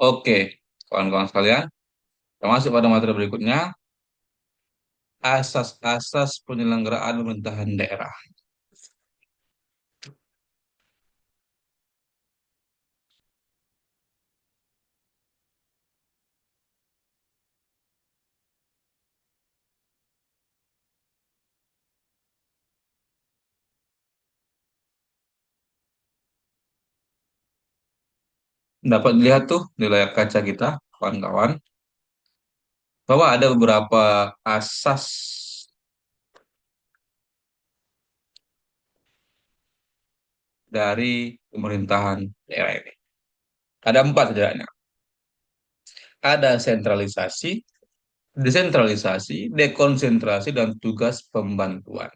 Oke, kawan-kawan sekalian, kita masuk pada materi berikutnya, asas-asas penyelenggaraan pemerintahan daerah. Dapat dilihat tuh di layar kaca kita, kawan-kawan, bahwa ada beberapa asas dari pemerintahan daerah ini. Ada empat setidaknya. Ada sentralisasi, desentralisasi, dekonsentrasi, dan tugas pembantuan.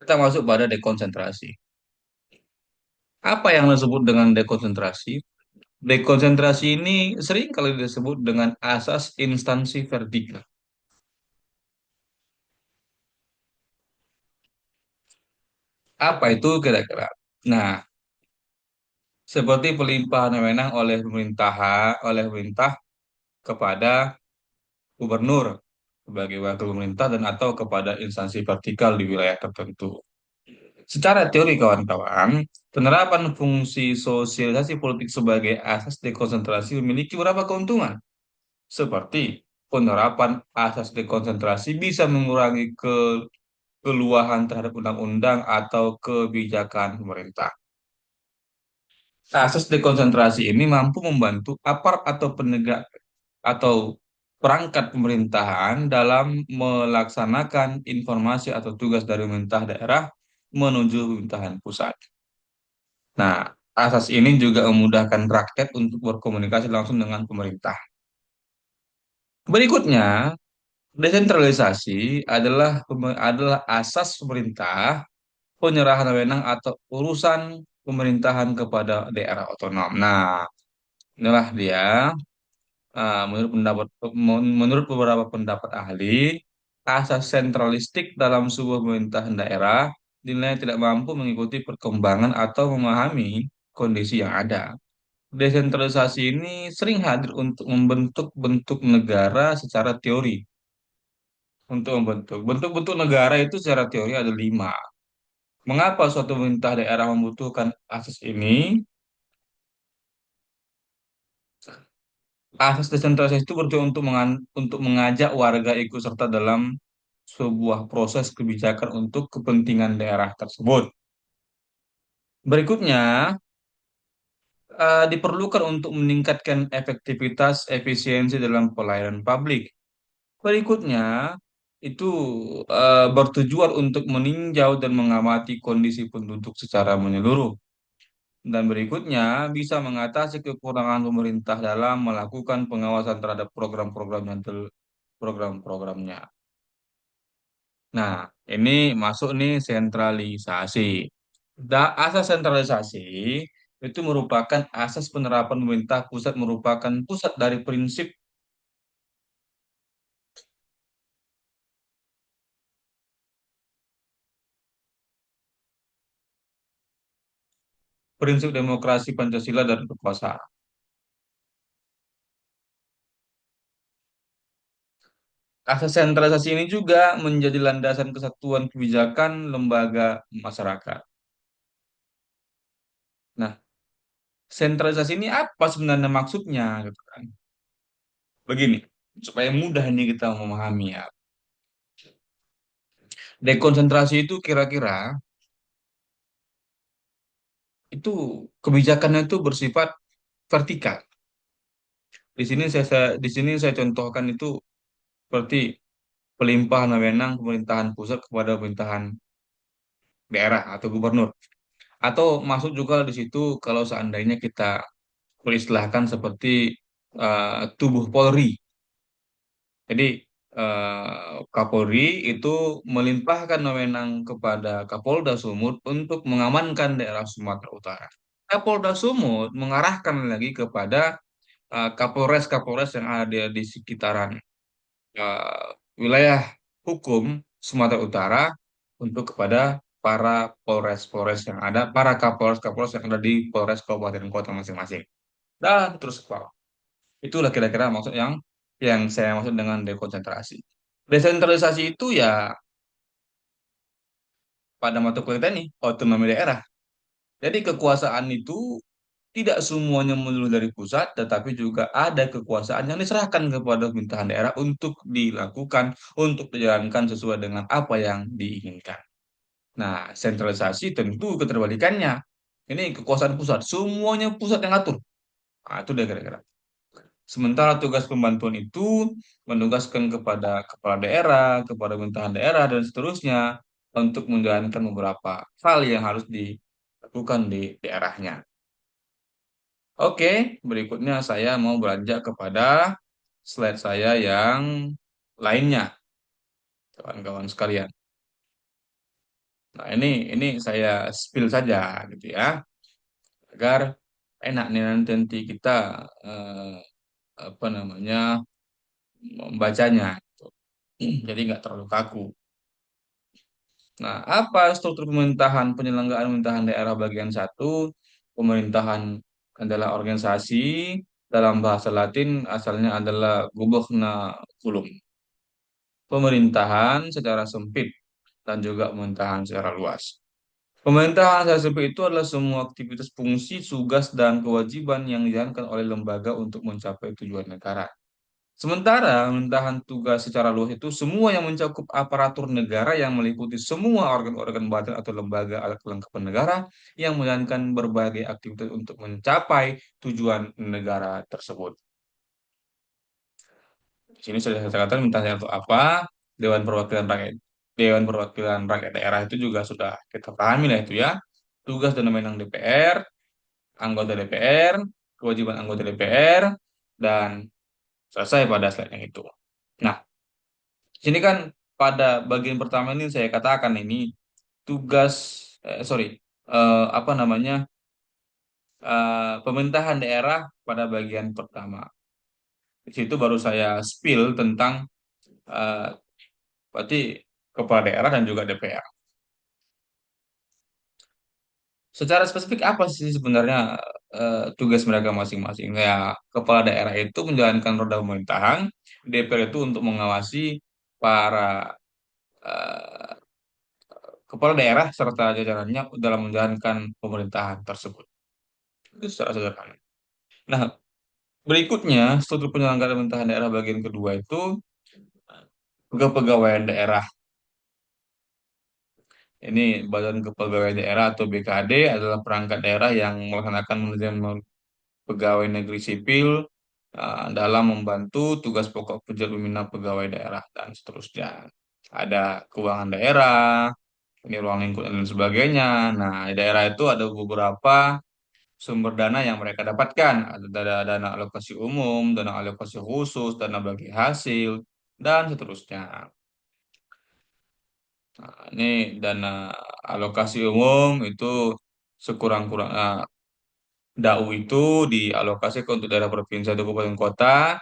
Kita masuk pada dekonsentrasi. Apa yang disebut dengan dekonsentrasi? Dekonsentrasi ini sering kali disebut dengan asas instansi vertikal. Apa itu kira-kira? Nah, seperti pelimpahan wewenang oleh pemerintah kepada gubernur sebagai wakil pemerintah dan atau kepada instansi vertikal di wilayah tertentu. Secara teori kawan-kawan, penerapan fungsi sosialisasi politik sebagai asas dekonsentrasi memiliki beberapa keuntungan. Seperti penerapan asas dekonsentrasi bisa mengurangi keluahan terhadap undang-undang atau kebijakan pemerintah. Asas dekonsentrasi ini mampu membantu aparat atau penegak atau perangkat pemerintahan dalam melaksanakan informasi atau tugas dari pemerintah daerah menuju pemerintahan pusat. Nah, asas ini juga memudahkan rakyat untuk berkomunikasi langsung dengan pemerintah. Berikutnya, desentralisasi adalah asas pemerintah penyerahan wewenang atau urusan pemerintahan kepada daerah otonom. Nah, inilah dia. Menurut beberapa pendapat ahli, asas sentralistik dalam sebuah pemerintahan daerah dinilai tidak mampu mengikuti perkembangan atau memahami kondisi yang ada. Desentralisasi ini sering hadir untuk membentuk bentuk negara secara teori. Untuk membentuk bentuk-bentuk negara itu secara teori ada lima. Mengapa suatu pemerintah daerah membutuhkan asas ini? Asas desentralisasi itu bertujuan untuk mengajak warga ikut serta dalam sebuah proses kebijakan untuk kepentingan daerah tersebut. Berikutnya, diperlukan untuk meningkatkan efektivitas efisiensi dalam pelayanan publik. Berikutnya, itu bertujuan untuk meninjau dan mengamati kondisi penduduk secara menyeluruh. Dan berikutnya, bisa mengatasi kekurangan pemerintah dalam melakukan pengawasan terhadap program-programnya. Nah, ini masuk nih sentralisasi. Asas sentralisasi itu merupakan asas penerapan pemerintah pusat merupakan pusat dari prinsip demokrasi Pancasila dan kekuasaan. Asas sentralisasi ini juga menjadi landasan kesatuan kebijakan lembaga masyarakat. Nah, sentralisasi ini apa sebenarnya maksudnya gitu kan? Begini, supaya mudah ini kita memahami ya. Dekonsentrasi itu kira-kira itu kebijakannya itu bersifat vertikal. Di sini saya contohkan itu seperti pelimpahan wewenang pemerintahan pusat kepada pemerintahan daerah atau gubernur. Atau masuk juga di situ kalau seandainya kita peristilahkan seperti tubuh Polri. Jadi Kapolri itu melimpahkan wewenang kepada Kapolda Sumut untuk mengamankan daerah Sumatera Utara. Kapolda Sumut mengarahkan lagi kepada Kapolres-Kapolres yang ada di sekitaran eh, wilayah hukum Sumatera Utara untuk kepada para Polres-Polres yang ada, para Kapolres-Kapolres yang ada di Polres Kabupaten Kota masing-masing. dan terus ke bawah. Itulah kira-kira maksud yang saya maksud dengan dekonsentrasi. Desentralisasi itu ya pada mata kuliah kita nih, otonomi daerah. Jadi kekuasaan itu tidak semuanya melulu dari pusat, tetapi juga ada kekuasaan yang diserahkan kepada pemerintahan daerah untuk dilakukan, untuk dijalankan sesuai dengan apa yang diinginkan. Nah, sentralisasi tentu keterbalikannya. Ini kekuasaan pusat, semuanya pusat yang ngatur. Nah, itu dia kira-kira. Sementara tugas pembantuan itu menugaskan kepada kepala daerah, kepada pemerintahan daerah, dan seterusnya untuk menjalankan beberapa hal yang harus dilakukan di daerahnya. Oke, berikutnya saya mau beranjak kepada slide saya yang lainnya, kawan-kawan sekalian. Nah, ini saya spill saja gitu ya, agar enak nih nanti kita eh, apa namanya membacanya. Gitu. Jadi nggak terlalu kaku. Nah, apa struktur pemerintahan penyelenggaraan pemerintahan daerah bagian satu? Pemerintahan adalah organisasi dalam bahasa Latin asalnya adalah gubernaculum. Pemerintahan secara sempit dan juga pemerintahan secara luas. Pemerintahan secara sempit itu adalah semua aktivitas fungsi, tugas, dan kewajiban yang dijalankan oleh lembaga untuk mencapai tujuan negara. Sementara pemerintahan tugas secara luas itu semua yang mencakup aparatur negara yang meliputi semua organ-organ badan atau lembaga alat kelengkapan negara yang menjalankan berbagai aktivitas untuk mencapai tujuan negara tersebut. Di sini sudah saya katakan pemerintahan untuk apa? Dewan Perwakilan Rakyat. Dewan Perwakilan Rakyat Daerah itu juga sudah kita pahami lah itu ya. Tugas dan wewenang DPR, anggota DPR, kewajiban anggota DPR, dan selesai pada slide yang itu. Nah, sini kan pada bagian pertama ini saya katakan ini tugas sorry apa namanya pemerintahan daerah pada bagian pertama. Di situ baru saya spill tentang eh, berarti kepala daerah dan juga DPR. Secara spesifik apa sih sebenarnya tugas mereka masing-masing? Ya, kepala daerah itu menjalankan roda pemerintahan, DPR itu untuk mengawasi para eh, kepala daerah serta jajarannya dalam menjalankan pemerintahan tersebut. Itu secara sederhana. Nah, berikutnya struktur penyelenggaraan pemerintahan daerah bagian kedua itu kepegawaian daerah. Ini Badan Kepegawaian Daerah atau BKD adalah perangkat daerah yang melaksanakan manajemen pegawai negeri sipil dalam membantu tugas pokok kerja pembina pegawai daerah dan seterusnya. Ada keuangan daerah, ini ruang lingkup dan sebagainya. Nah, di daerah itu ada beberapa sumber dana yang mereka dapatkan. Ada dana alokasi umum, dana alokasi khusus, dana bagi hasil, dan seterusnya. Nah, ini dana alokasi umum itu sekurang-kurang DAU itu dialokasikan untuk daerah provinsi atau kabupaten kota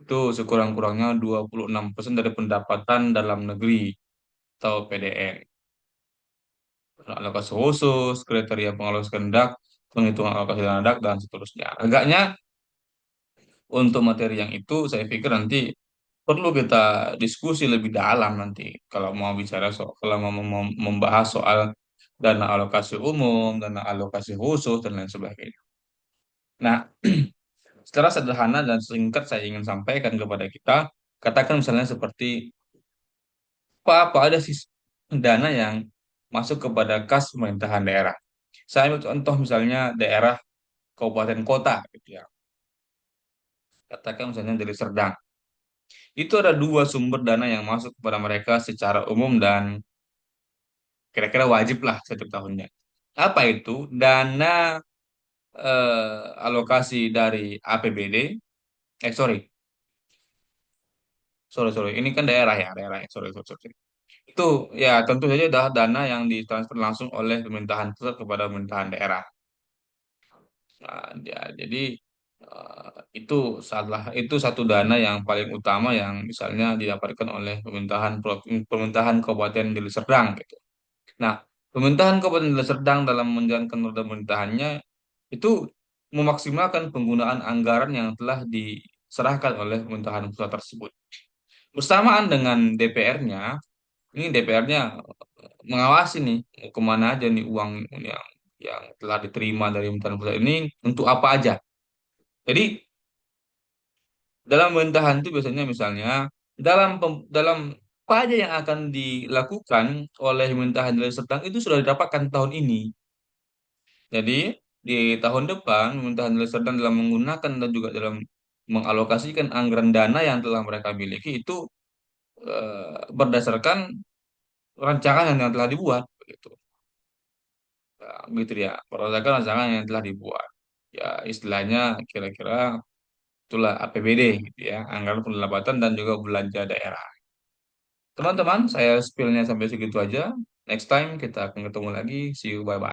itu sekurang-kurangnya 26% dari pendapatan dalam negeri atau PDN. Alokasi khusus, kriteria pengalokasi kehendak, penghitungan alokasi dana dak, dan seterusnya. Agaknya untuk materi yang itu saya pikir nanti perlu kita diskusi lebih dalam nanti kalau mau bicara soal kalau mau membahas soal dana alokasi umum, dana alokasi khusus dan lain sebagainya. Nah, secara sederhana dan singkat saya ingin sampaikan kepada kita, katakan misalnya seperti apa ada sih dana yang masuk kepada kas pemerintahan daerah. Saya ambil contoh misalnya daerah kabupaten kota gitu ya. Katakan misalnya dari Serdang. Itu ada dua sumber dana yang masuk kepada mereka secara umum dan kira-kira wajib lah setiap tahunnya. Apa itu? Dana alokasi dari APBD. Sorry, sorry. Ini kan daerah ya, daerah. Sorry. Itu ya tentu saja adalah dana yang ditransfer langsung oleh pemerintahan pusat kepada pemerintahan daerah. Nah, jadi itu salah itu satu dana yang paling utama yang misalnya didapatkan oleh pemerintahan Kabupaten Deli Serdang gitu. Nah, pemerintahan Kabupaten Deli Serdang dalam menjalankan roda pemerintahannya itu memaksimalkan penggunaan anggaran yang telah diserahkan oleh pemerintahan pusat tersebut. Bersamaan dengan DPR-nya, ini DPR-nya mengawasi nih kemana aja nih uang yang telah diterima dari pemerintahan pusat ini untuk apa aja. Jadi dalam pemerintahan itu biasanya misalnya dalam apa aja yang akan dilakukan oleh pemerintahan dari Serdang itu sudah didapatkan tahun ini. Jadi di tahun depan pemerintahan dari Serdang dalam menggunakan dan juga dalam mengalokasikan anggaran dana yang telah mereka miliki itu berdasarkan rancangan yang telah dibuat begitu. Nah, gitu ya, berdasarkan rancangan yang telah dibuat. Ya istilahnya kira-kira itulah APBD gitu ya, anggaran pendapatan dan juga belanja daerah. Teman-teman, saya spillnya sampai segitu aja. Next time kita akan ketemu lagi. See you, bye-bye.